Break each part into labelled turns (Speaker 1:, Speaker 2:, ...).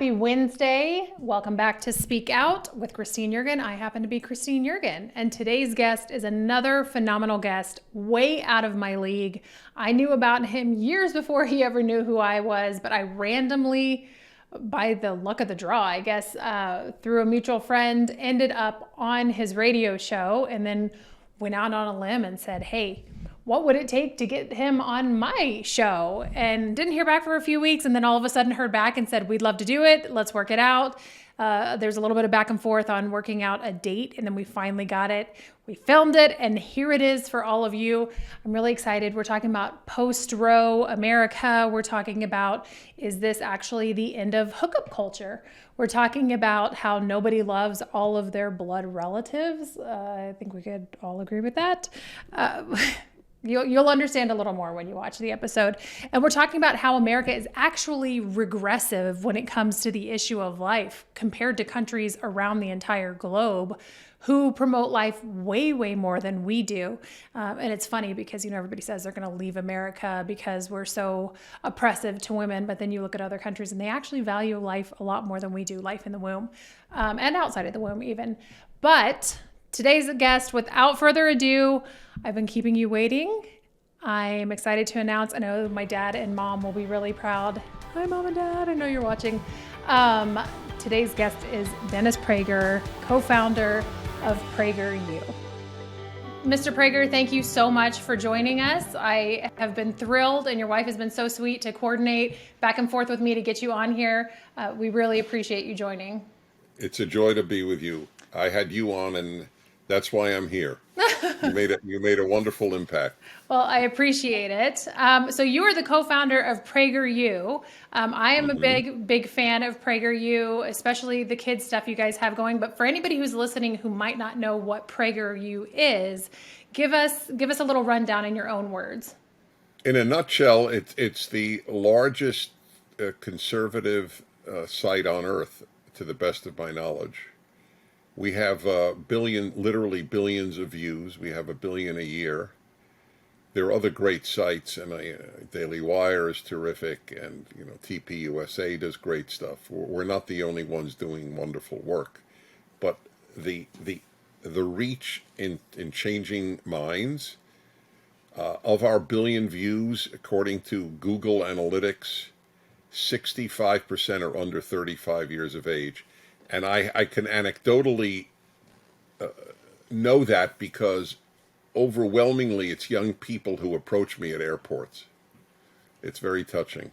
Speaker 1: Happy Wednesday. Welcome back to Speak Out with Christine Yeargin. I happen to be Christine Yeargin, and today's guest is another phenomenal guest, way out of my league. I knew about him years before he ever knew who I was, but I randomly, by the luck of the draw, I guess, through a mutual friend, ended up on his radio show and then went out on a limb and said, hey, what would it take to get him on my show? And didn't hear back for a few weeks, and then all of a sudden heard back and said, we'd love to do it. Let's work it out. There's a little bit of back and forth on working out a date, and then we finally got it. We filmed it, and here it is for all of you. I'm really excited. We're talking about post-Roe America. We're talking about, is this actually the end of hookup culture? We're talking about how nobody loves all of their blood relatives. I think we could all agree with that. You'll understand a little more when you watch the episode. And we're talking about how America is actually regressive when it comes to the issue of life compared to countries around the entire globe who promote life way, way more than we do. And it's funny because, everybody says they're going to leave America because we're so oppressive to women. But then you look at other countries and they actually value life a lot more than we do, life in the womb, and outside of the womb even. But today's guest, without further ado, I've been keeping you waiting. I'm excited to announce, I know my dad and mom will be really proud. Hi, Mom and Dad, I know you're watching. Today's guest is Dennis Prager, co-founder of PragerU. Mr. Prager, thank you so much for joining us. I have been thrilled, and your wife has been so sweet to coordinate back and forth with me to get you on here. We really appreciate you joining.
Speaker 2: It's a joy to be with you. I had you on, and that's why I'm here. You made a wonderful impact.
Speaker 1: Well, I appreciate it. So you are the co-founder of PragerU. I am a big fan of PragerU, especially the kids stuff you guys have going. But for anybody who's listening who might not know what PragerU is, give us a little rundown in your own words.
Speaker 2: In a nutshell, it's the largest conservative site on earth, to the best of my knowledge. We have literally billions of views. We have 1 billion a year. There are other great sites, and Daily Wire is terrific, and TPUSA does great stuff. We're not the only ones doing wonderful work, but the reach in changing minds of our 1 billion views, according to Google Analytics, 65% are under 35 years of age. And I can anecdotally know that because overwhelmingly it's young people who approach me at airports. It's very touching.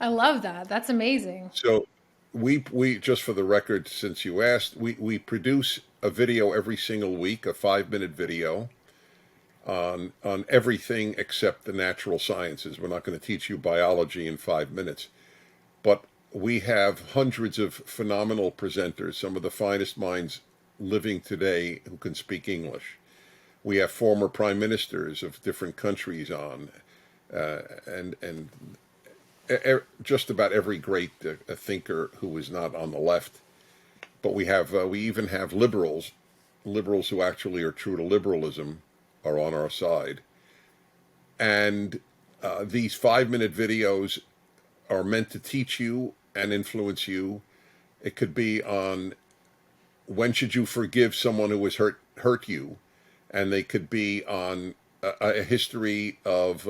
Speaker 1: I love that. That's amazing.
Speaker 2: So we just for the record, since you asked, we produce a video every single week, a 5-minute video on everything except the natural sciences. We're not going to teach you biology in 5 minutes. But we have hundreds of phenomenal presenters, some of the finest minds living today who can speak English. We have former prime ministers of different countries on, and just about every great thinker who is not on the left. But we even have liberals who actually are true to liberalism are on our side. And these 5-minute videos are meant to teach you and influence you. It could be on when should you forgive someone who has hurt you, and they could be on a history of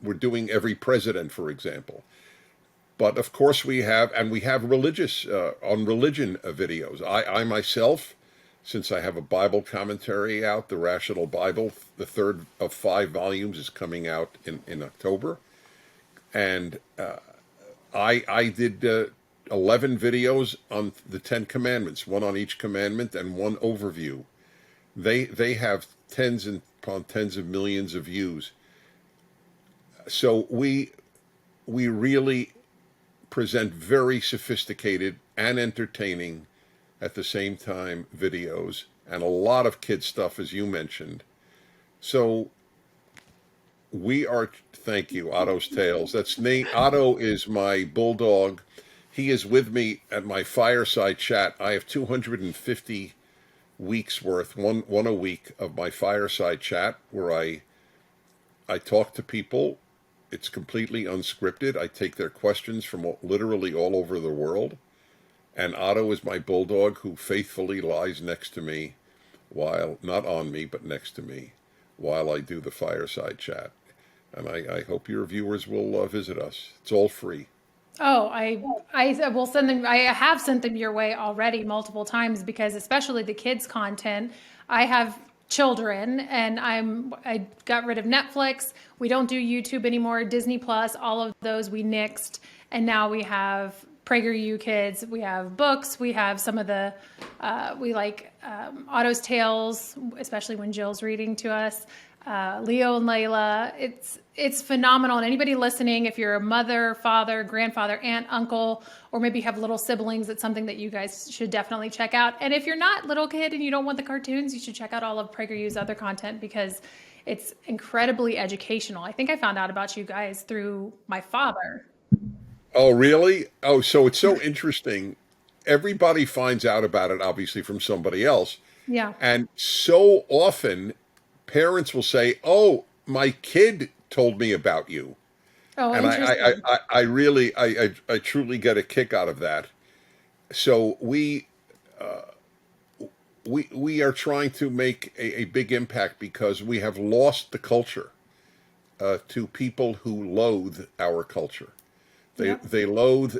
Speaker 2: we're doing every president, for example. But of course we have religious on religion videos. I myself, since I have a Bible commentary out, the Rational Bible, the 3rd of 5 volumes is coming out in October. And I did 11 videos on the 10 commandments, one on each commandment and one overview. They have tens upon tens of millions of views. So we really present very sophisticated and entertaining at the same time videos, and a lot of kid stuff, as you mentioned. So thank you, Otto's Tales. That's me. Otto is my bulldog. He is with me at my fireside chat. I have 250 weeks worth, one a week, of my fireside chat where I talk to people It's completely unscripted. I take their questions from literally all over the world. And Otto is my bulldog who faithfully lies next to me while, not on me, but next to me while I do the fireside chat. And I hope your viewers will visit us. It's all free.
Speaker 1: Oh, I will send them. I have sent them your way already multiple times because especially the kids content. I have children and I got rid of Netflix. We don't do YouTube anymore. Disney Plus, all of those we nixed, and now we have PragerU Kids. We have books. We have some of the we like Otto's Tales, especially when Jill's reading to us. Leo and Layla. It's phenomenal. And anybody listening, if you're a mother, father, grandfather, aunt, uncle, or maybe have little siblings, it's something that you guys should definitely check out. And if you're not little kid and you don't want the cartoons, you should check out all of PragerU's other content because it's incredibly educational. I think I found out about you guys through my father.
Speaker 2: Oh, really? Oh, so it's so interesting. Everybody finds out about it, obviously, from somebody else.
Speaker 1: Yeah.
Speaker 2: And so often, parents will say, "Oh, my kid told me about you,"
Speaker 1: Oh,
Speaker 2: and
Speaker 1: interesting.
Speaker 2: I really, I truly get a kick out of that. So we are trying to make a big impact because we have lost the culture to people who loathe our culture. They
Speaker 1: Yep.
Speaker 2: they loathe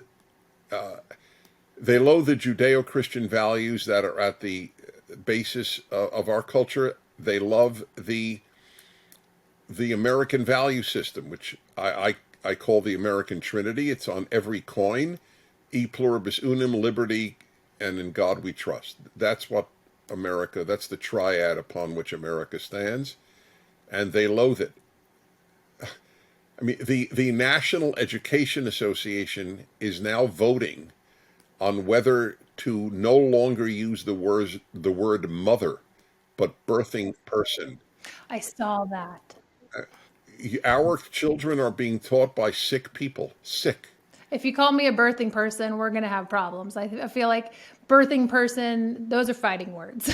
Speaker 2: they loathe the Judeo-Christian values that are at the basis of our culture. They love the American value system, which I call the American Trinity. It's on every coin: e pluribus unum, liberty, and in God we trust. That's what America. That's the triad upon which America stands, and they loathe it. I mean, the National Education Association is now voting on whether to no longer use the word mother, but birthing person.
Speaker 1: I saw that.
Speaker 2: Our children are being taught by sick people. Sick.
Speaker 1: If you call me a birthing person, we're going to have problems. I feel like birthing person, those are fighting words.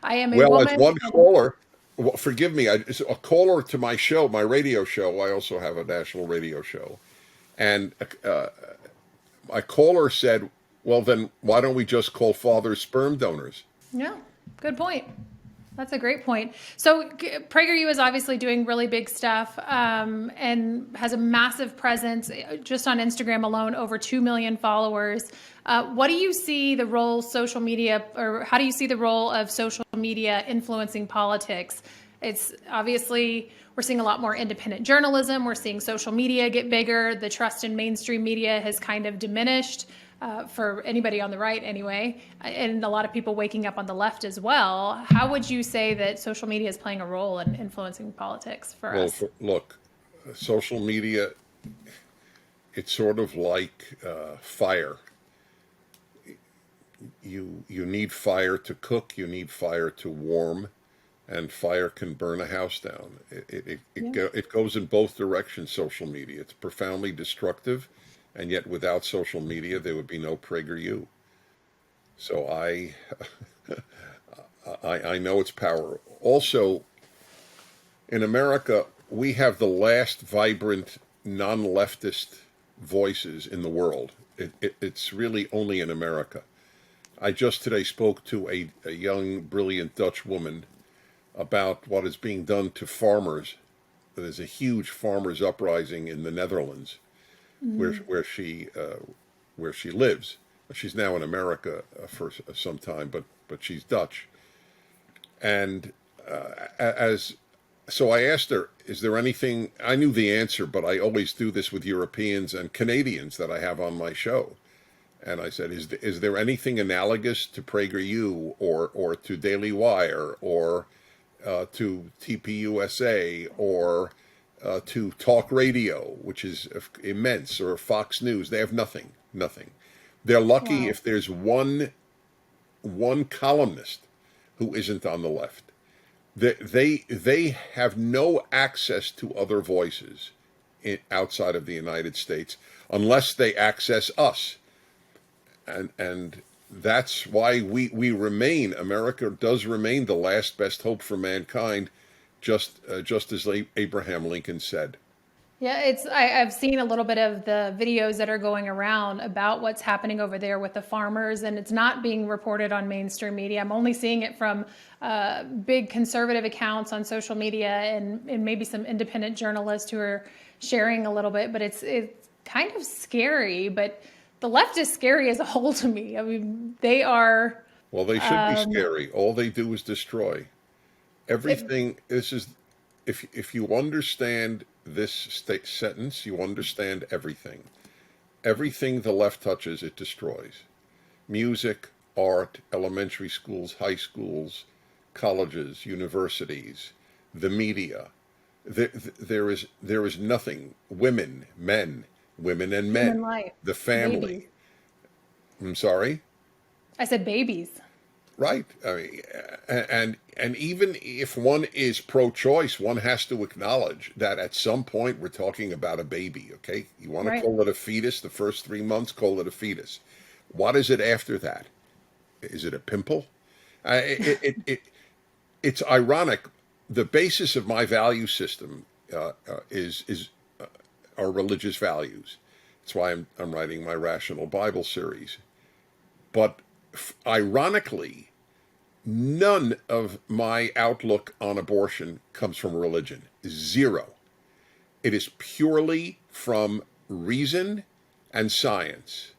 Speaker 1: I am a
Speaker 2: Well, as
Speaker 1: woman.
Speaker 2: one caller, well, forgive me, a caller to my show, my radio show. I also have a national radio show, and a caller said, "Well, then why don't we just call fathers sperm donors?"
Speaker 1: Yeah, good point. That's a great point. So PragerU is obviously doing really big stuff and has a massive presence just on Instagram alone, over 2 million followers. What do you see the role social media, or how do you see the role of social media influencing politics? It's obviously, we're seeing a lot more independent journalism. We're seeing social media get bigger. The trust in mainstream media has kind of diminished. For anybody on the right anyway, and a lot of people waking up on the left as well. How would you say that social media is playing a role in influencing politics for
Speaker 2: Well,
Speaker 1: us?
Speaker 2: look, social media, it's sort of like fire. You need fire to cook, you need fire to warm, and fire can burn a house down. It goes in both directions, social media. It's profoundly destructive, and yet without social media, there would be no PragerU. So I know its power. Also, in America, we have the last vibrant non-leftist voices in the world. It's really only in America. I just today spoke to a young, brilliant Dutch woman about what is being done to farmers. There's a huge farmers' uprising in the Netherlands, where she lives. She's now in America for some time, but she's Dutch. And as so, I asked her, "Is there anything?" I knew the answer, but I always do this with Europeans and Canadians that I have on my show. And I said, "Is there anything analogous to PragerU or to Daily Wire or to TPUSA or to talk radio, which is immense, or Fox News?" They have nothing, nothing. They're lucky
Speaker 1: Wow.
Speaker 2: if there's one columnist who isn't on the left. They have no access to other voices outside of the United States unless they access us, and that's why we remain. America does remain the last best hope for mankind, just as Abraham Lincoln said.
Speaker 1: Yeah, I've seen a little bit of the videos that are going around about what's happening over there with the farmers, and it's not being reported on mainstream media. I'm only seeing it from big conservative accounts on social media and maybe some independent journalists who are sharing a little bit, but it's kind of scary. But the left is scary as a whole to me. I mean, they are.
Speaker 2: Well, they should be scary. All they do is destroy. Everything. This is, if you understand this sentence, you understand everything. Everything the left touches, it destroys. Music, art, elementary schools, high schools, colleges, universities, the media. There is nothing. Women, men, women and men,
Speaker 1: Human life,
Speaker 2: the family.
Speaker 1: babies.
Speaker 2: I'm sorry.
Speaker 1: I said babies.
Speaker 2: Right. I mean, and even if one is pro-choice, one has to acknowledge that at some point we're talking about a baby. Okay, you want to
Speaker 1: Right.
Speaker 2: call it a fetus the first 3 months, call it a fetus. What is it after that? Is it a pimple? It's ironic. The basis of my value system is our religious values. That's why I'm writing my Rational Bible series. But ironically, none of my outlook on abortion comes from religion. Zero. It is purely from reason and science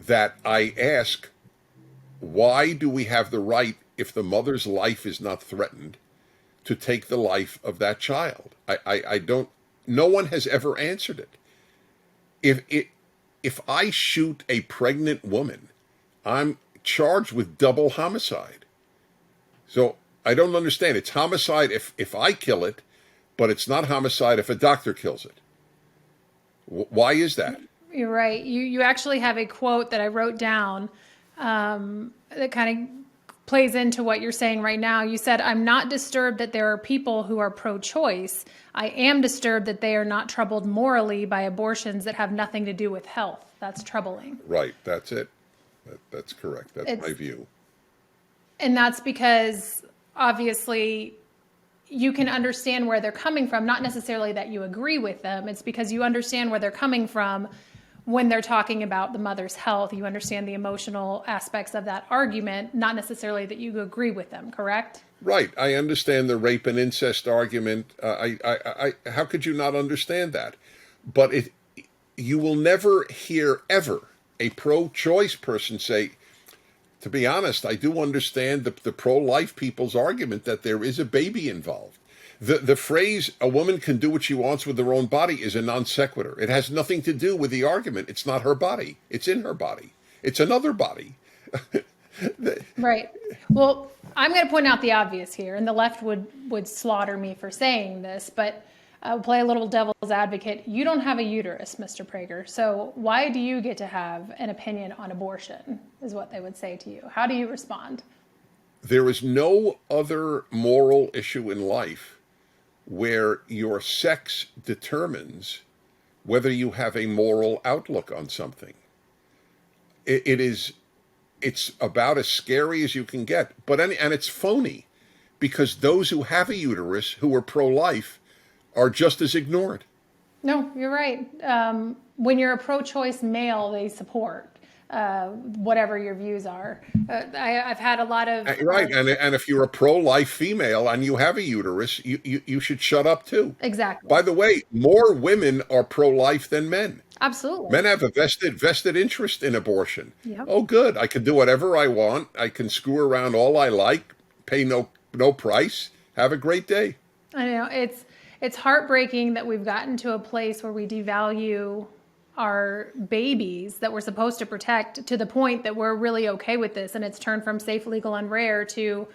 Speaker 2: that I ask, why do we have the right, if the mother's life is not threatened, to take the life of that child? I don't, no one has ever answered it. If I shoot a pregnant woman, I'm charged with double homicide. So I don't understand. It's homicide if I kill it, but it's not homicide if a doctor kills it. Why is that?
Speaker 1: You're right. You actually have a quote that I wrote down that kind of plays into what you're saying right now. You said, "I'm not disturbed that there are people who are pro-choice. I am disturbed that they are not troubled morally by abortions that have nothing to do with health." That's troubling.
Speaker 2: Right. That's it. That's correct. That's my view.
Speaker 1: And that's because obviously you can understand where they're coming from, not necessarily that you agree with them. It's because you understand where they're coming from when they're talking about the mother's health. You understand the emotional aspects of that argument, not necessarily that you agree with them, correct?
Speaker 2: Right. I understand the rape and incest argument. How could you not understand that? But you will never hear ever a pro-choice person say, to be honest, I do understand the pro-life people's argument that there is a baby involved. The phrase, a woman can do what she wants with her own body, is a non sequitur. It has nothing to do with the argument. It's not her body. It's in her body. It's another body.
Speaker 1: Right. Well, I'm going to point out the obvious here, and the left would slaughter me for saying this, but I'll play a little devil's advocate. You don't have a uterus, Mr. Prager, so why do you get to have an opinion on abortion, is what they would say to you. How do you respond?
Speaker 2: There is no other moral issue in life where your sex determines whether you have a moral outlook on something. It's about as scary as you can get, and it's phony, because those who have a uterus who are pro-life are just as ignored.
Speaker 1: No, you're right. When you're a pro-choice male, they support whatever your views are. I've had a lot of
Speaker 2: right, and if you're a pro-life female and you have a uterus, you should shut up too.
Speaker 1: Exactly.
Speaker 2: By the way, more women are pro-life than men.
Speaker 1: Absolutely.
Speaker 2: Men have a vested interest in abortion.
Speaker 1: Yep.
Speaker 2: Oh, good. I can do whatever I want. I can screw around all I like. Pay no price. Have a great day.
Speaker 1: I know it's heartbreaking that we've gotten to a place where we devalue our babies that we're supposed to protect to the point that we're really okay with this, and it's turned from safe, legal, and rare to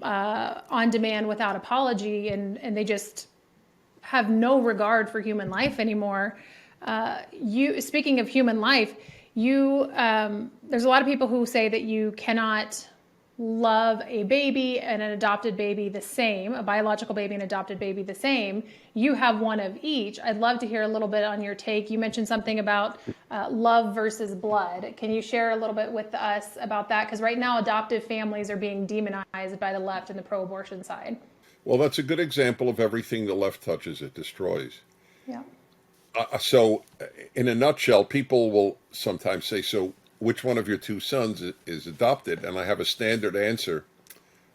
Speaker 1: on demand without apology, and they just have no regard for human life anymore. Speaking of human life, there's a lot of people who say that you cannot love a baby and an adopted baby the same, a biological baby and adopted baby the same. You have one of each. I'd love to hear a little bit on your take. You mentioned something about love versus blood. Can you share a little bit with us about that? Because right now adoptive families are being demonized by the left and the pro-abortion side.
Speaker 2: Well, that's a good example of everything the left touches, it destroys.
Speaker 1: Yeah.
Speaker 2: So, in a nutshell, people will sometimes say, "So, which one of your two sons is adopted?" And I have a standard answer: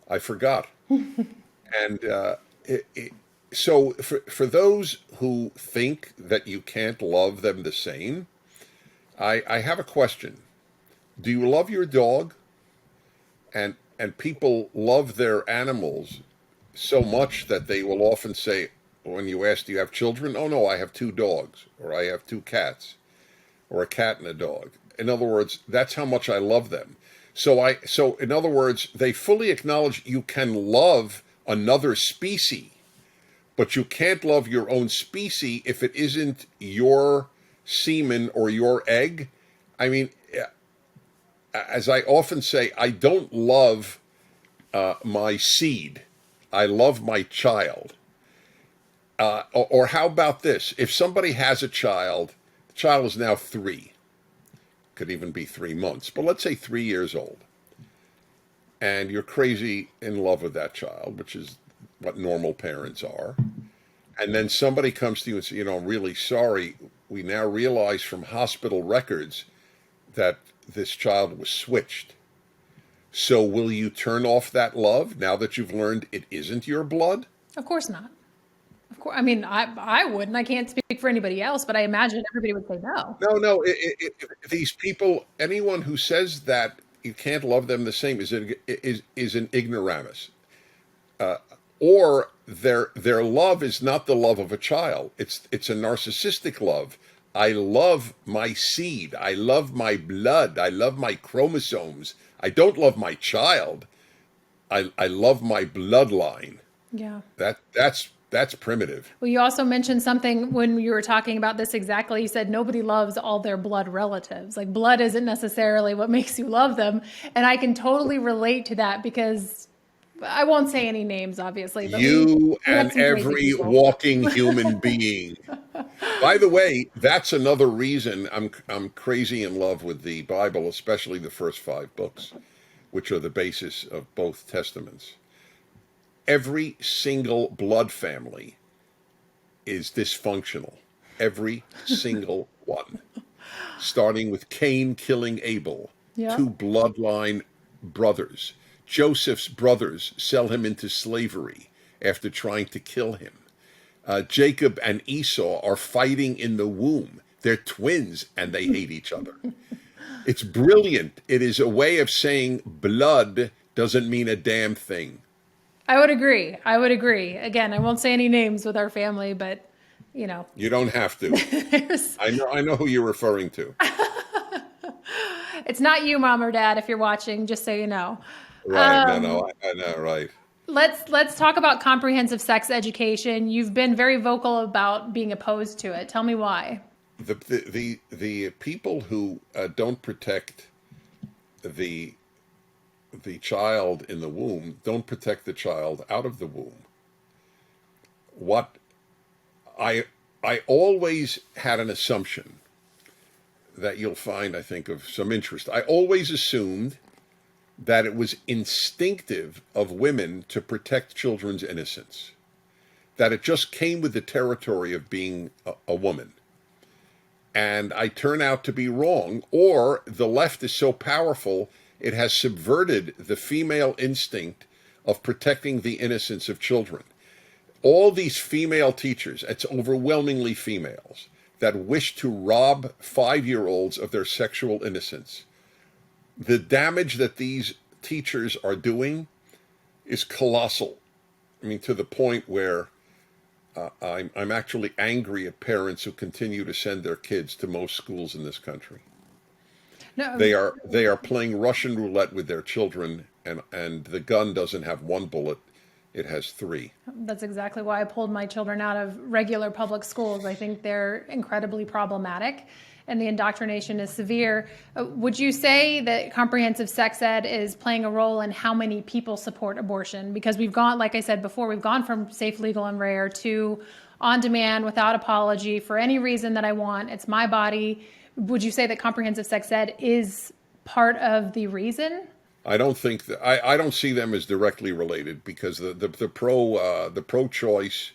Speaker 2: I forgot. And so, for those who think that you can't love them the same, I have a question. Do you love your dog? And people love their animals so much that they will often say, when you ask, "Do you have children?" "Oh no, I have two dogs," or "I have two cats," or "a cat and a dog." In other words, that's how much I love them. So in other words, they fully acknowledge you can love another species, but you can't love your own species if it isn't your semen or your egg. I mean, as I often say, I don't love my seed. I love my child. Or how about this? If somebody has a child, the child is now 3, could even be 3 months, but let's say 3 years old, and you're crazy in love with that child, which is what normal parents are. And then somebody comes to you and says, "I'm really sorry. We now realize from hospital records that this child was switched." So will you turn off that love now that you've learned it isn't your blood?
Speaker 1: Of course not. Of course. I mean, I wouldn't. I can't speak for anybody else, but I imagine everybody would say no.
Speaker 2: No. These people, anyone who says that you can't love them the same is an ignoramus, or their love is not the love of a child. It's a narcissistic love. I love my seed. I love my blood. I love my chromosomes. I don't love my child. I love my bloodline.
Speaker 1: Yeah.
Speaker 2: That's primitive.
Speaker 1: Well, you also mentioned something when you were talking about this exactly. You said nobody loves all their blood relatives. Like, blood isn't necessarily what makes you love them. And I can totally relate to that because I won't say any names, obviously. But
Speaker 2: You
Speaker 1: we had
Speaker 2: and
Speaker 1: some crazy
Speaker 2: every
Speaker 1: people.
Speaker 2: walking human being. By the way, that's another reason I'm crazy in love with the Bible, especially the first 5 books, which are the basis of both testaments. Every single blood family is dysfunctional. Every single one. Starting with Cain killing Abel,
Speaker 1: Yeah.
Speaker 2: 2 bloodline brothers. Joseph's brothers sell him into slavery after trying to kill him. Jacob and Esau are fighting in the womb. They're twins and they hate each other. It's brilliant. It is a way of saying blood doesn't mean a damn thing.
Speaker 1: I would agree. Again, I won't say any names with our family, but
Speaker 2: You don't have to. I know who you're referring to.
Speaker 1: it's not you, Mom or Dad, if you're watching, just so you know.
Speaker 2: Right. No, I know, right.
Speaker 1: Let's talk about comprehensive sex education. You've been very vocal about being opposed to it. Tell me why.
Speaker 2: The people who don't protect the child in the womb don't protect the child out of the womb. What I always had an assumption that you'll find, I think, of some interest. I always assumed that it was instinctive of women to protect children's innocence, that it just came with the territory of being a woman. And I turn out to be wrong, or the left is so powerful it has subverted the female instinct of protecting the innocence of children. All these female teachers, it's overwhelmingly females, that wish to rob 5-year-olds of their sexual innocence. The damage that these teachers are doing is colossal. I mean, to the point where I'm actually angry at parents who continue to send their kids to most schools in this country.
Speaker 1: No,
Speaker 2: They are playing Russian roulette with their children, and the gun doesn't have 1 bullet, it has 3.
Speaker 1: that's exactly why I pulled my children out of regular public schools. I think they're incredibly problematic and the indoctrination is severe. Would you say that comprehensive sex ed is playing a role in how many people support abortion? Because we've gone, like I said before, we've gone from safe, legal, and rare to on demand without apology for any reason that I want. It's my body. Would you say that comprehensive sex ed is part of the reason?
Speaker 2: I don't think that I don't see them as directly related, because the pro-choice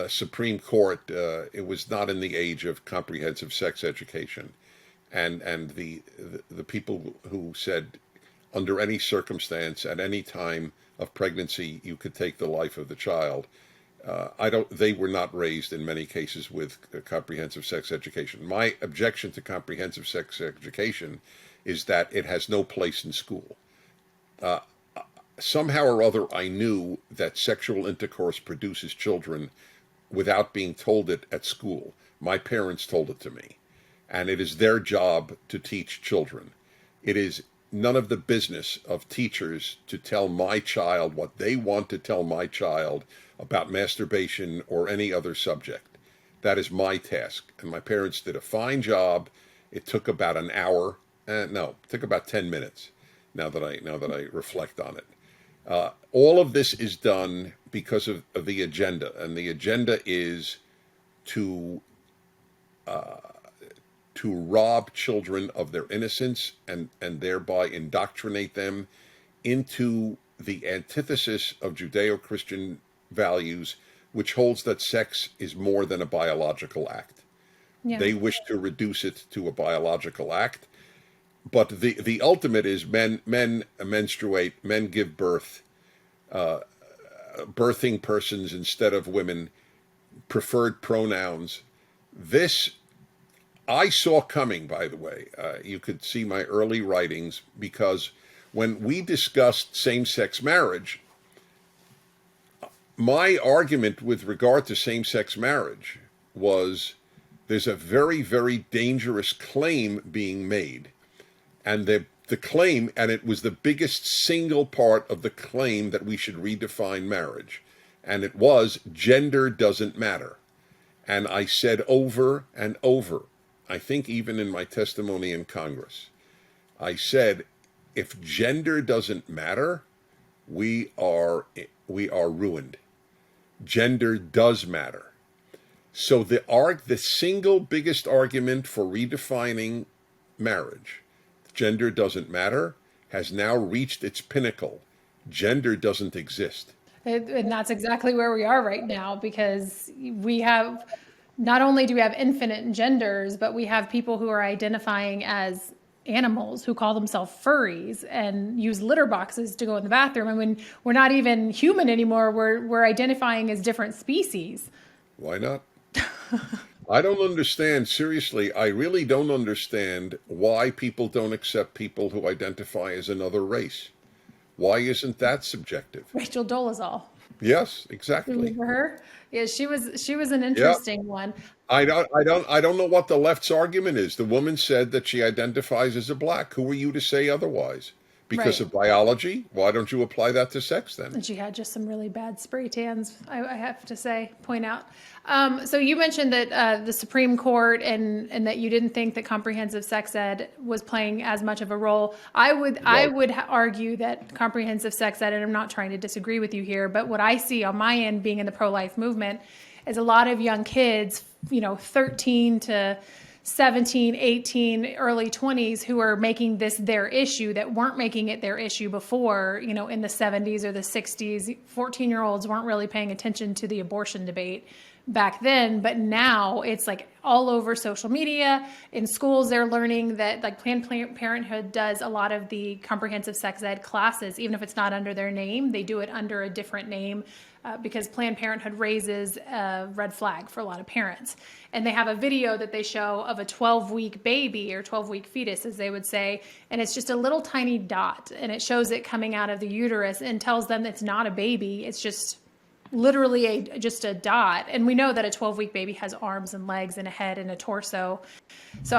Speaker 2: Supreme Court, it was not in the age of comprehensive sex education, and the people who said under any circumstance at any time of pregnancy you could take the life of the child. I don't. They were not raised in many cases with comprehensive sex education. My objection to comprehensive sex education is that it has no place in school. Somehow or other, I knew that sexual intercourse produces children without being told it at school. My parents told it to me, and it is their job to teach children. It is none of the business of teachers to tell my child what they want to tell my child about masturbation or any other subject. That is my task, and my parents did a fine job. It took about an hour. No, it took about 10 minutes. Now that I reflect on it, all of this is done because of the agenda, and the agenda is to rob children of their innocence and thereby indoctrinate them into the antithesis of Judeo-Christian values, which holds that sex is more than a biological act.
Speaker 1: Yeah.
Speaker 2: They wish to reduce it to a biological act, but the ultimate is men menstruate, men give birth, birthing persons instead of women, preferred pronouns. This I saw coming, by the way. You could see my early writings, because when we discussed same-sex marriage, my argument with regard to same-sex marriage was there's a very, very dangerous claim being made. And the claim, and it was the biggest single part of the claim, that we should redefine marriage. And it was, gender doesn't matter. And I said over and over, I think even in my testimony in Congress, I said, if gender doesn't matter, we are ruined. Gender does matter. So the single biggest argument for redefining marriage, gender doesn't matter, has now reached its pinnacle. Gender doesn't exist.
Speaker 1: And that's exactly where we are right now, because we have, not only do we have infinite genders, but we have people who are identifying as animals, who call themselves furries and use litter boxes to go in the bathroom. I mean, we're not even human anymore. We're identifying as different species.
Speaker 2: Why not? I don't understand. Seriously, I really don't understand why people don't accept people who identify as another race. Why isn't that subjective?
Speaker 1: Rachel Dolezal.
Speaker 2: Yes, exactly.
Speaker 1: Remember her? Yeah, she was an interesting one.
Speaker 2: I don't know what the left's argument is. The woman said that she identifies as a black. Who are you to say otherwise? Because of biology? Why don't you apply that to sex then?
Speaker 1: And she had just some really bad spray tans, I have to point out. So you mentioned that the Supreme Court and that you didn't think that comprehensive sex ed was playing as much of a role. I would argue that comprehensive sex ed, and I'm not trying to disagree with you here, but what I see on my end being in the pro-life movement is a lot of young kids, 13 to 17, 18, early 20s, who are making this their issue that weren't making it their issue before, in the 70s or the 60s. 14-year-olds weren't really paying attention to the abortion debate back then, but now it's like all over social media. In schools, they're learning that, like, Planned Parenthood does a lot of the comprehensive sex ed classes, even if it's not under their name, they do it under a different name. Because Planned Parenthood raises a red flag for a lot of parents. And they have a video that they show of a 12-week baby, or 12-week fetus, as they would say, and it's just a little tiny dot, and it shows it coming out of the uterus and tells them it's not a baby, it's just literally just a dot. And we know that a 12-week baby has arms and legs and a head and a torso. So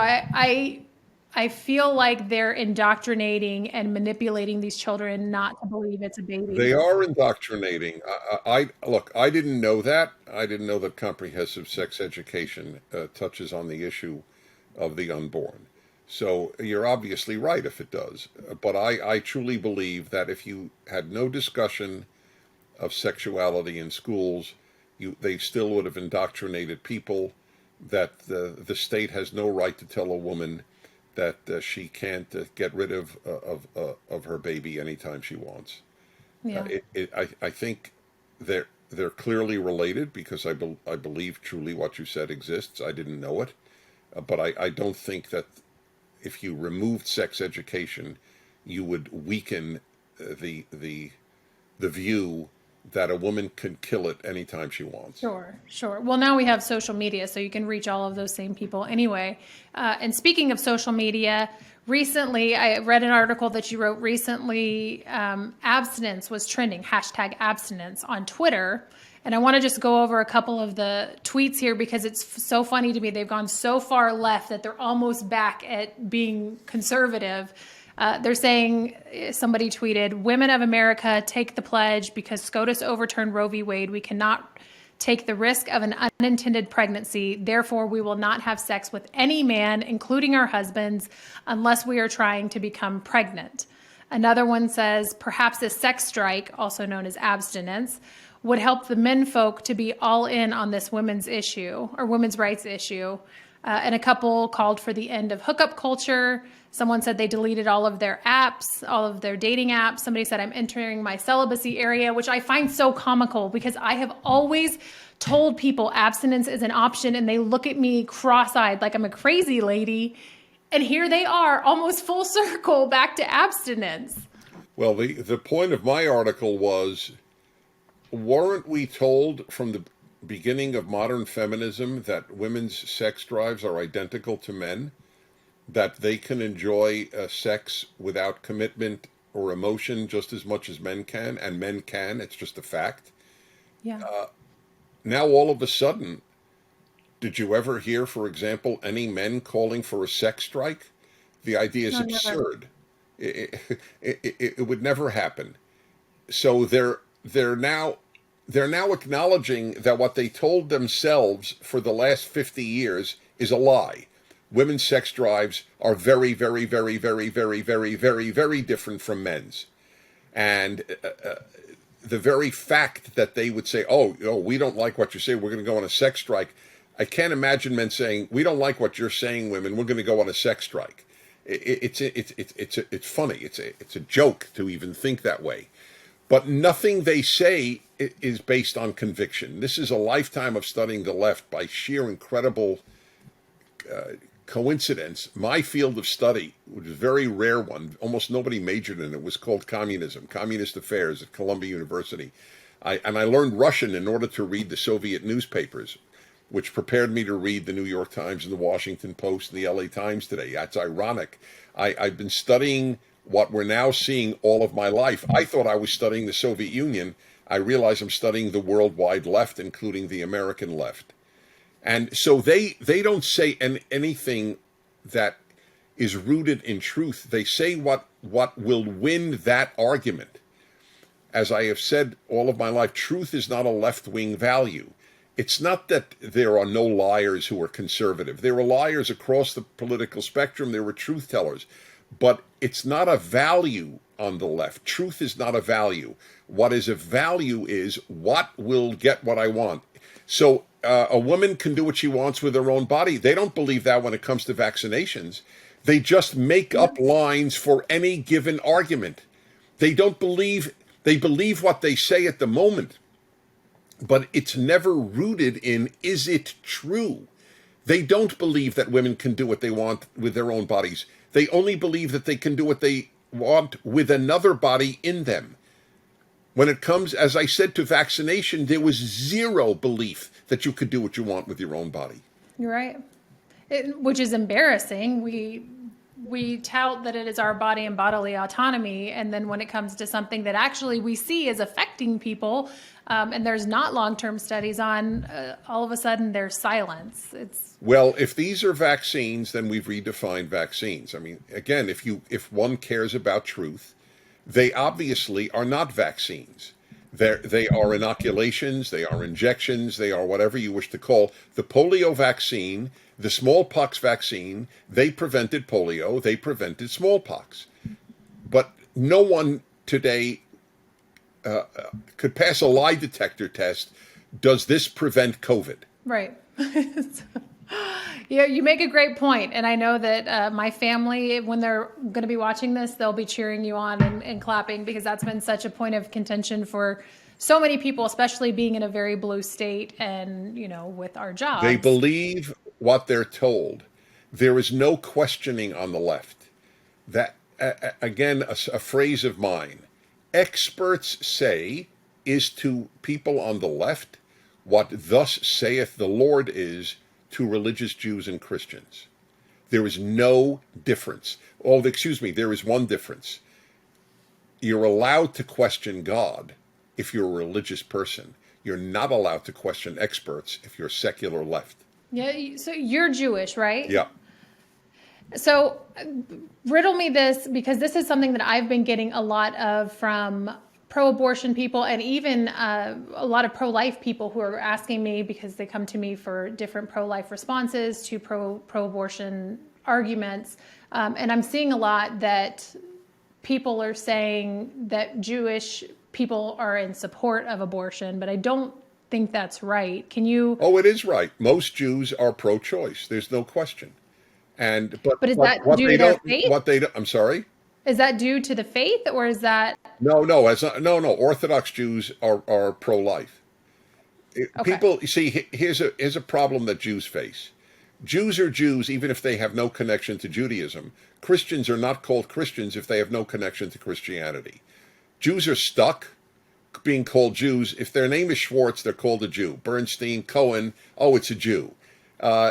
Speaker 1: I feel like they're indoctrinating and manipulating these children not to believe it's a baby.
Speaker 2: They are indoctrinating. Look, I didn't know that. I didn't know that comprehensive sex education touches on the issue of the unborn. So you're obviously right if it does. But I truly believe that if you had no discussion of sexuality in schools, they still would have indoctrinated people, that the state has no right to tell a woman that she can't get rid of her baby anytime she wants.
Speaker 1: Yeah.
Speaker 2: I think they're clearly related because I believe truly what you said exists. I didn't know it, but I don't think that if you removed sex education, you would weaken the view that a woman can kill it anytime she wants.
Speaker 1: Sure, sure. Well, now we have social media, so you can reach all of those same people anyway. And speaking of social media, recently I read an article that you wrote recently. Abstinence was trending, hashtag abstinence on Twitter. And I want to just go over a couple of the tweets here because it's so funny to me. They've gone so far left that they're almost back at being conservative. They're saying, somebody tweeted, "Women of America, take the pledge because SCOTUS overturned Roe v. Wade. We cannot take the risk of an unintended pregnancy. Therefore, we will not have sex with any man, including our husbands, unless we are trying to become pregnant." Another one says, "Perhaps a sex strike, also known as abstinence, would help the menfolk to be all in on this women's issue or women's rights issue." And a couple called for the end of hookup culture. Someone said they deleted all of their apps, all of their dating apps. Somebody said, "I'm entering my celibacy area," which I find so comical because I have always told people abstinence is an option and they look at me cross-eyed like I'm a crazy lady. And here they are, almost full circle back to abstinence.
Speaker 2: Well, the point of my article was, weren't we told from the beginning of modern feminism that women's sex drives are identical to men? That they can enjoy sex without commitment or emotion just as much as men can, and men can, it's just a fact.
Speaker 1: Yeah.
Speaker 2: Now all of a sudden, did you ever hear, for example, any men calling for a sex strike? The idea is absurd. It would never happen. So they're now acknowledging that what they told themselves for the last 50 years is a lie. Women's sex drives are very, very, very, very, very, very, very, very different from men's. And the very fact that they would say, oh, we don't like what you say, we're going to go on a sex strike. I can't imagine men saying, we don't like what you're saying, women, we're going to go on a sex strike. It's funny. It's a joke to even think that way. But nothing they say is based on conviction. This is a lifetime of studying the left by sheer incredible coincidence. My field of study, which is a very rare one, almost nobody majored in it, was called communism, communist affairs at Columbia University. I learned Russian in order to read the Soviet newspapers, which prepared me to read the New York Times and the Washington Post and the LA Times today. That's ironic. I've been studying what we're now seeing all of my life. I thought I was studying the Soviet Union. I realize I'm studying the worldwide left, including the American left. And so they don't say anything that is rooted in truth. They say what will win that argument. As I have said all of my life, truth is not a left-wing value. It's not that there are no liars who are conservative. There are liars across the political spectrum. There are truth tellers. But it's not a value on the left. Truth is not a value. What is a value is what will get what I want. So a woman can do what she wants with her own body. They don't believe that when it comes to vaccinations. They just make up lines for any given argument. They believe what they say at the moment, but it's never rooted in, is it true? They don't believe that women can do what they want with their own bodies. They only believe that they can do what they want with another body in them. When it comes, as I said, to vaccination, there was zero belief that you could do what you want with your own body.
Speaker 1: You're right. Which is embarrassing. We tout that it is our body and bodily autonomy, and then when it comes to something that actually we see is affecting people, and there's not long-term studies on, all of a sudden there's silence.
Speaker 2: Well, if these are vaccines, then we've redefined vaccines. I mean, again, if one cares about truth, they obviously are not vaccines. They are inoculations, they are injections, they are whatever you wish to call. The polio vaccine, the smallpox vaccine, they prevented polio, they prevented smallpox. But no one today could pass a lie detector test. Does this prevent COVID?
Speaker 1: Right. Yeah, you make a great point. And I know that my family, when they're going to be watching this, they'll be cheering you on and clapping, because that's been such a point of contention for so many people, especially being in a very blue state and, with our
Speaker 2: They
Speaker 1: jobs.
Speaker 2: believe what they're told. There is no questioning on the left. That, again, a phrase of mine. Experts say is to people on the left what thus saith the Lord is to religious Jews and Christians. There is no difference. Oh, excuse me, there is one difference. You're allowed to question God if you're a religious person. You're not allowed to question experts if you're secular left.
Speaker 1: Yeah. So you're Jewish, right?
Speaker 2: Yeah.
Speaker 1: So riddle me this, because this is something that I've been getting a lot of from pro-abortion people, and even a lot of pro-life people who are asking me, because they come to me for different pro-life responses to pro-abortion arguments. And I'm seeing a lot that people are saying that Jewish people are in support of abortion, but I don't think that's right. Can you?
Speaker 2: Oh, it is right. Most Jews are pro-choice. There's no question. But
Speaker 1: But is
Speaker 2: what
Speaker 1: that due to their faith?
Speaker 2: I'm sorry.
Speaker 1: Is that due to the faith, or is that
Speaker 2: No. Orthodox Jews are pro-life.
Speaker 1: okay?
Speaker 2: People, you see, here's a problem that Jews face. Jews are Jews even if they have no connection to Judaism. Christians are not called Christians if they have no connection to Christianity. Jews are stuck being called Jews. If their name is Schwartz, they're called a Jew. Bernstein, Cohen, oh, it's a Jew.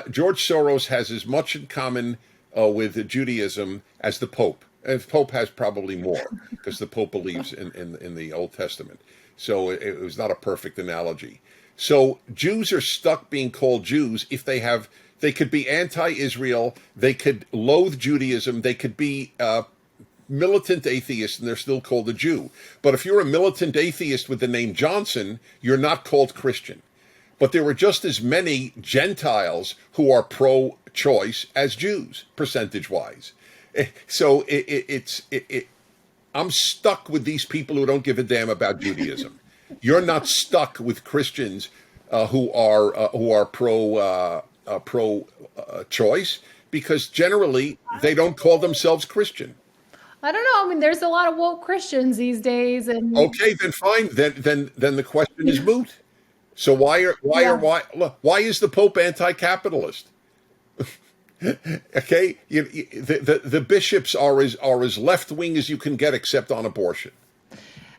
Speaker 2: George Soros has as much in common with Judaism as the Pope. And the Pope has probably more, because the Pope believes in the Old Testament. So it was not a perfect analogy. So Jews are stuck being called Jews if they could be anti-Israel, they could loathe Judaism, they could be militant atheists, and they're still called a Jew. But if you're a militant atheist with the name Johnson, you're not called Christian. But there were just as many Gentiles who are pro-choice as Jews, percentage-wise. So I'm stuck with these people who don't give a damn about Judaism. You're not stuck with Christians who are pro-choice, because generally they don't call themselves Christian.
Speaker 1: I don't know. I mean, there's a lot of woke Christians these days, and
Speaker 2: Okay, then fine. Then the question is moot. So why is the Pope anti-capitalist? Okay, the bishops are as left wing as you can get, except on abortion.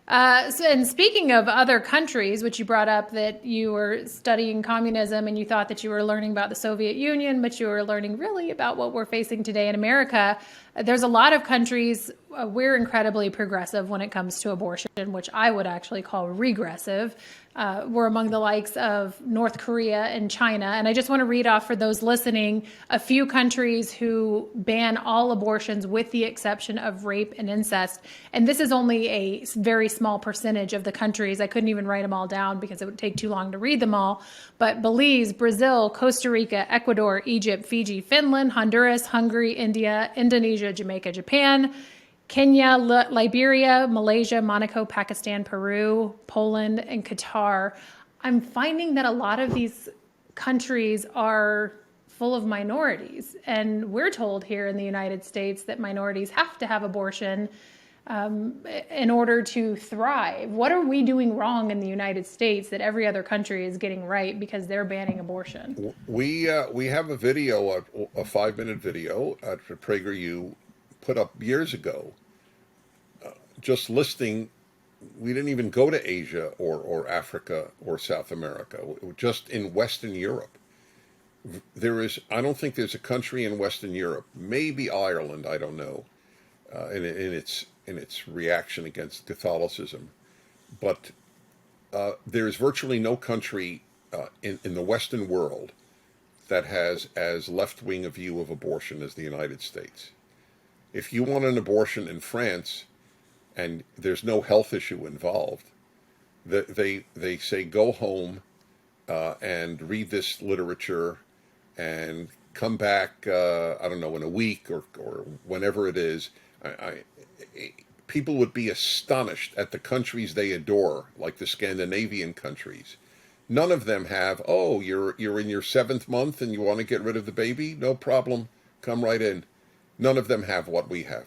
Speaker 1: and speaking of other countries, which you brought up, that you were studying communism and you thought that you were learning about the Soviet Union, but you were learning really about what we're facing today in America. There's a lot of countries, we're incredibly progressive when it comes to abortion, which I would actually call regressive. We're among the likes of North Korea and China. And I just want to read off for those listening a few countries who ban all abortions with the exception of rape and incest. And this is only a very small percentage of the countries. I couldn't even write them all down because it would take too long to read them all. But Belize, Brazil, Costa Rica, Ecuador, Egypt, Fiji, Finland, Honduras, Hungary, India, Indonesia, Jamaica, Japan, Kenya, Liberia, Malaysia, Monaco, Pakistan, Peru, Poland, and Qatar. I'm finding that a lot of these countries are full of minorities. And we're told here in the United States that minorities have to have abortion in order to thrive. What are we doing wrong in the United States that every other country is getting right because they're banning abortion?
Speaker 2: We have a video, a 5-minute video at PragerU put up years ago, just listing. We didn't even go to Asia or Africa or South America, just in Western Europe. I don't think there's a country in Western Europe, maybe Ireland, I don't know, in its reaction against Catholicism, but there is virtually no country in the Western world that has as left-wing a view of abortion as the United States. If you want an abortion in France and there's no health issue involved, they say go home and read this literature and come back, I don't know, in a week or whenever it is. People would be astonished at the countries they adore, like the Scandinavian countries. None of them have, oh, you're in your 7th month and you want to get rid of the baby? No problem. Come right in. None of them have what we have.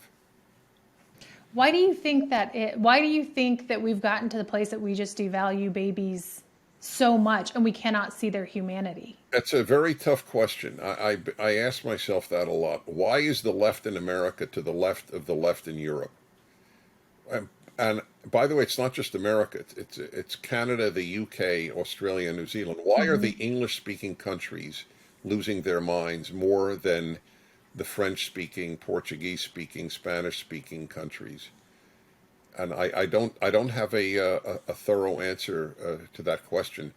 Speaker 1: Why do you think why do you think that we've gotten to the place that we just devalue babies so much and we cannot see their humanity?
Speaker 2: That's a very tough question. I ask myself that a lot. Why is the left in America to the left of the left in Europe? And by the way, it's not just America. It's Canada, the UK, Australia, New Zealand. Why are the English-speaking countries losing their minds more than the French-speaking, Portuguese-speaking, Spanish-speaking countries? And I don't have a thorough answer to that question.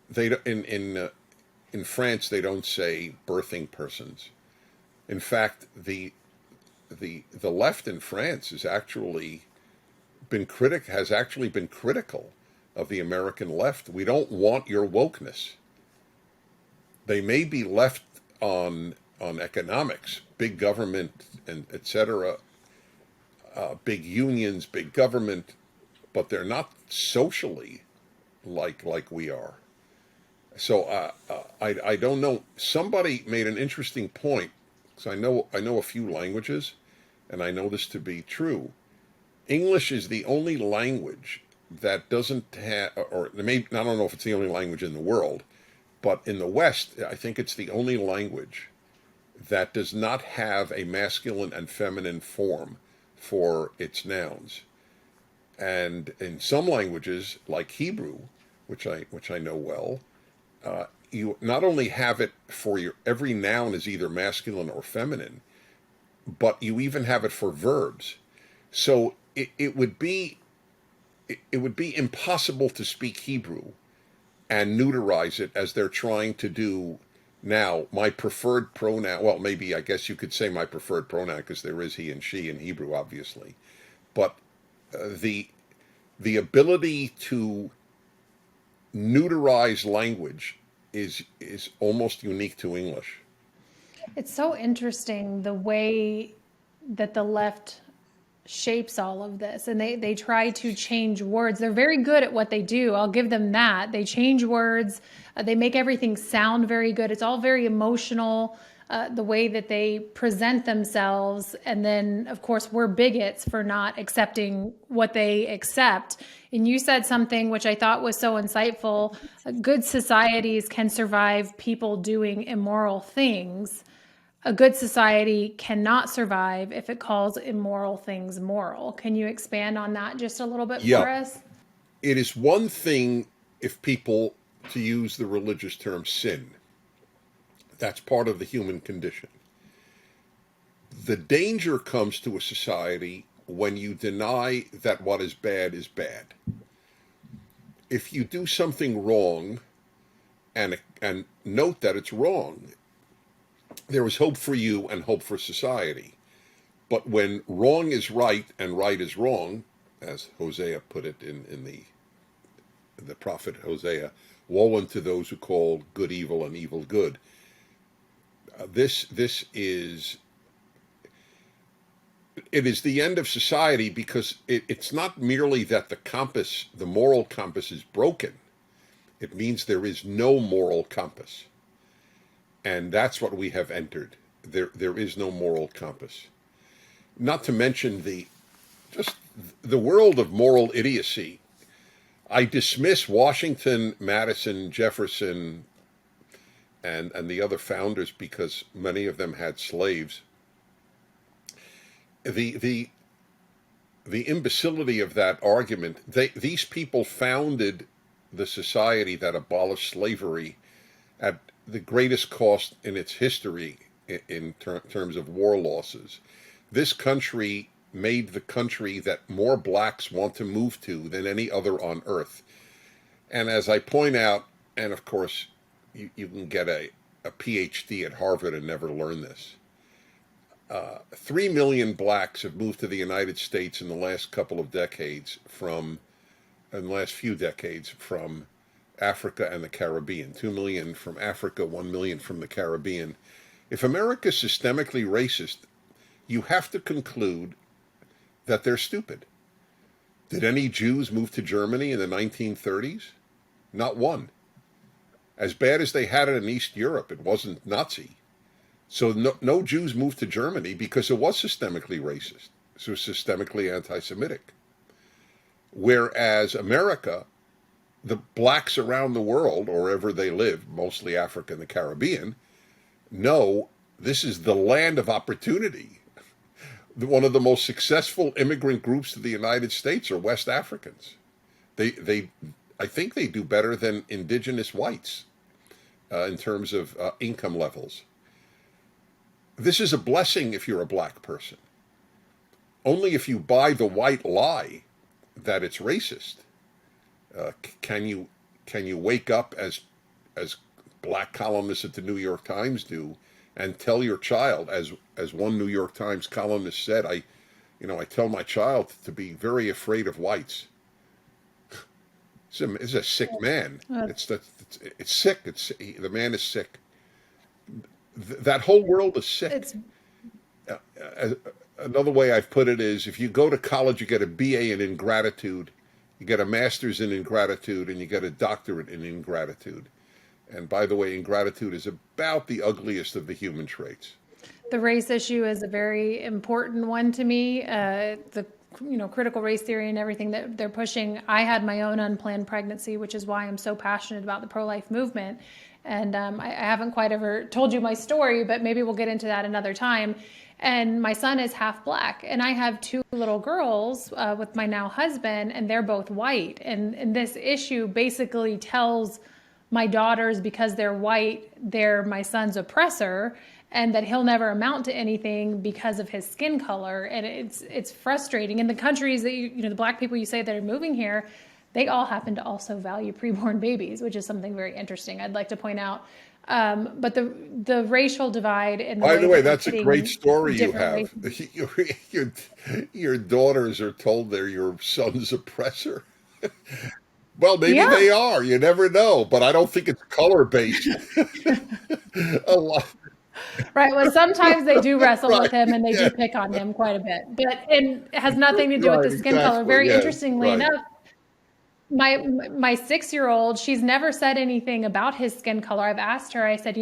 Speaker 2: They in France they don't say birthing persons. In fact, the left in France has actually been critical of the American left. We don't want your wokeness. They may be left on economics, big government, and etc., big unions, big government, but they're not socially like we are. So I don't know. Somebody made an interesting point. So I know a few languages, and I know this to be true. English is the only language that doesn't have, or maybe I don't know if it's the only language in the world, but in the West, I think it's the only language that does not have a masculine and feminine form for its nouns. And in some languages, like Hebrew, which I know well, you not only have it for every noun is either masculine or feminine, but you even have it for verbs. So it would be impossible to speak Hebrew and neuterize it as they're trying to do now. My preferred pronoun, well, maybe I guess you could say my preferred pronoun because there is he and she in Hebrew, obviously, but the ability to neuterize language is almost unique to English.
Speaker 1: It's so interesting the way that the left shapes all of this, and they try to change words. They're very good at what they do. I'll give them that. They change words. They make everything sound very good. It's all very emotional, the way that they present themselves. And then, of course, we're bigots for not accepting what they accept. And you said something which I thought was so insightful. Good societies can survive people doing immoral things. A good society cannot survive if it calls immoral things moral. Can you expand on that just a little bit for
Speaker 2: Yeah,
Speaker 1: us?
Speaker 2: it is one thing if people, to use the religious term, sin. That's part of the human condition. The danger comes to a society when you deny that what is bad is bad. If you do something wrong and note that it's wrong, there is hope for you and hope for society. But when wrong is right and right is wrong, as Hosea put it in the prophet Hosea, woe unto those who call good evil and evil good. This is it is the end of society because it's not merely that the moral compass is broken. It means there is no moral compass. And that's what we have entered. There is no moral compass. Not to mention the world of moral idiocy. I dismiss Washington, Madison, Jefferson, and the other founders because many of them had slaves. The imbecility of that argument. These people founded the society that abolished slavery at the greatest cost in its history in terms of war losses. This country made the country that more blacks want to move to than any other on earth. And as I point out, and of course, you can get a PhD at Harvard and never learn this. 3 million blacks have moved to the United States in the last few decades from Africa and the Caribbean. 2 million from Africa, 1 million from the Caribbean. If America is systemically racist, you have to conclude that they're stupid. Did any Jews move to Germany in the 1930s? Not one. As bad as they had it in East Europe, it wasn't Nazi. So no Jews moved to Germany because it was systemically racist. so systemically anti-Semitic. Whereas America, the blacks around the world, or wherever they live, mostly Africa and the Caribbean, know this is the land of opportunity. One of the most successful immigrant groups to the United States are West Africans. I think they do better than indigenous whites in terms of income levels. This is a blessing if you're a black person. Only if you buy the white lie that it's racist can you wake up as black columnists at the New York Times do and tell your child, as one New York Times columnist said, I tell my child to be very afraid of whites. It's a sick man. It's sick. The man is sick. That whole world is sick. Another way I've put it is, if you go to college, you get a BA in ingratitude, you get a master's in ingratitude, and you get a doctorate in ingratitude. And by the way, ingratitude is about the ugliest of the human traits.
Speaker 1: The race issue is a very important one to me. The critical race theory and everything that they're pushing. I had my own unplanned pregnancy, which is why I'm so passionate about the pro-life movement. And I haven't quite ever told you my story, but maybe we'll get into that another time. And my son is half black, and I have two little girls with my now husband, and they're both white. And this issue basically tells my daughters, because they're white, they're my son's oppressor, and that he'll never amount to anything because of his skin color. And it's frustrating. In the countries that the black people you say that are moving here, they all happen to also value preborn babies, which is something very interesting I'd like to point out. But the racial divide and
Speaker 2: by the way, that's a great story you have. Your daughters are told they're your son's oppressor. Well, maybe they are. You never know. But I don't think it's color based. A lot.
Speaker 1: Right. Well, sometimes they do wrestle with him and they do pick on him quite a bit, but it has nothing to do with the skin color. Very interestingly enough, my 6-year-old, she's never said anything about his skin color. I've asked her, I said,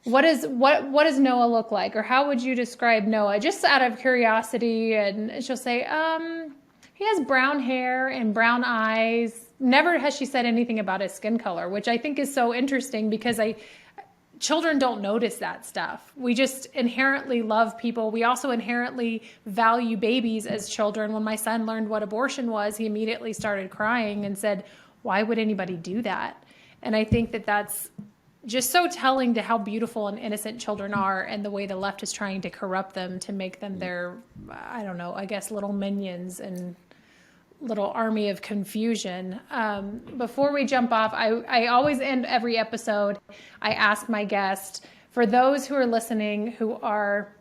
Speaker 1: what does Noah look like? Or how would you describe Noah? Just out of curiosity. And she'll say, he has brown hair and brown eyes. Never has she said anything about his skin color, which I think is so interesting, because children don't notice that stuff. We just inherently love people. We also inherently value babies as children. When my son learned what abortion was, he immediately started crying and said, why would anybody do that? And I think that that's just so telling to how beautiful and innocent children are, and the way the left is trying to corrupt them to make them their, I don't know, I guess little minions and little army of confusion. Before we jump off, I always end every episode. I ask my guest, for those who are listening who are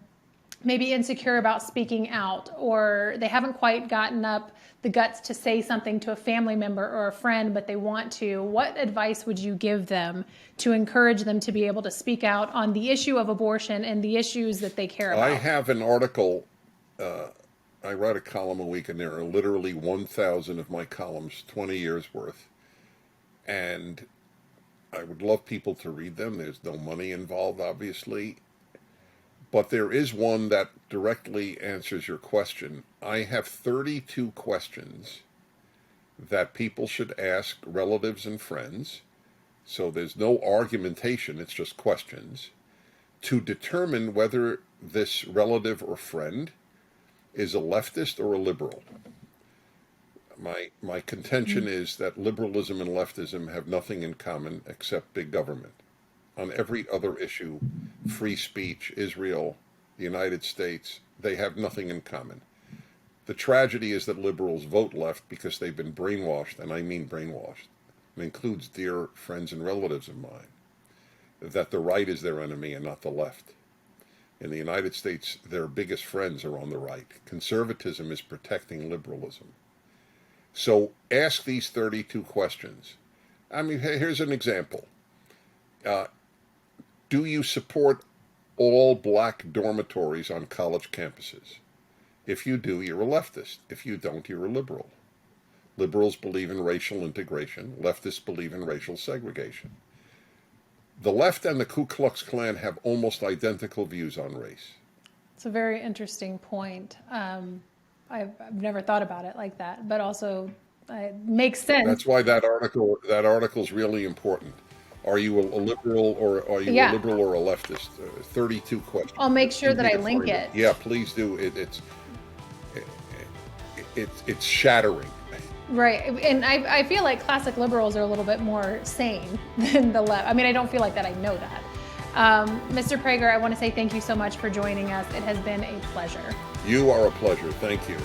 Speaker 1: maybe insecure about speaking out, or they haven't quite gotten up the guts to say something to a family member or a friend, but they want to, what advice would you give them to encourage them to be able to speak out on the issue of abortion and the issues that they care about?
Speaker 2: I have an article. I write a column a week, and there are literally 1,000 of my columns, 20 years worth. And I would love people to read them. There's no money involved, obviously. But there is one that directly answers your question. I have 32 questions that people should ask relatives and friends. So there's no argumentation, it's just questions, to determine whether this relative or friend is a leftist or a liberal. My contention is that liberalism and leftism have nothing in common except big government. On every other issue, free speech, Israel, the United States, they have nothing in common. The tragedy is that liberals vote left because they've been brainwashed, and I mean brainwashed. It includes dear friends and relatives of mine, that the right is their enemy and not the left. In the United States, their biggest friends are on the right. Conservatism is protecting liberalism. So ask these 32 questions. I mean, here's an example. Do you support all black dormitories on college campuses? If you do, you're a leftist. If you don't, you're a liberal. Liberals believe in racial integration. Leftists believe in racial segregation. The left and the Ku Klux Klan have almost identical views on race.
Speaker 1: It's a very interesting point. I've never thought about it like that, but also it makes sense.
Speaker 2: That's why that article is really important. Are you a liberal or are you a
Speaker 1: Yeah.
Speaker 2: liberal or a leftist? 32 questions.
Speaker 1: I'll make sure
Speaker 2: You
Speaker 1: that
Speaker 2: need
Speaker 1: I
Speaker 2: to
Speaker 1: link
Speaker 2: find
Speaker 1: it.
Speaker 2: Yeah, please do. It's shattering.
Speaker 1: Right. And I feel like classic liberals are a little bit more sane than the left. I mean, I don't feel like that. I know that. Mr. Prager, I want to say thank you so much for joining us. It has been a pleasure.
Speaker 2: You are a pleasure. Thank you.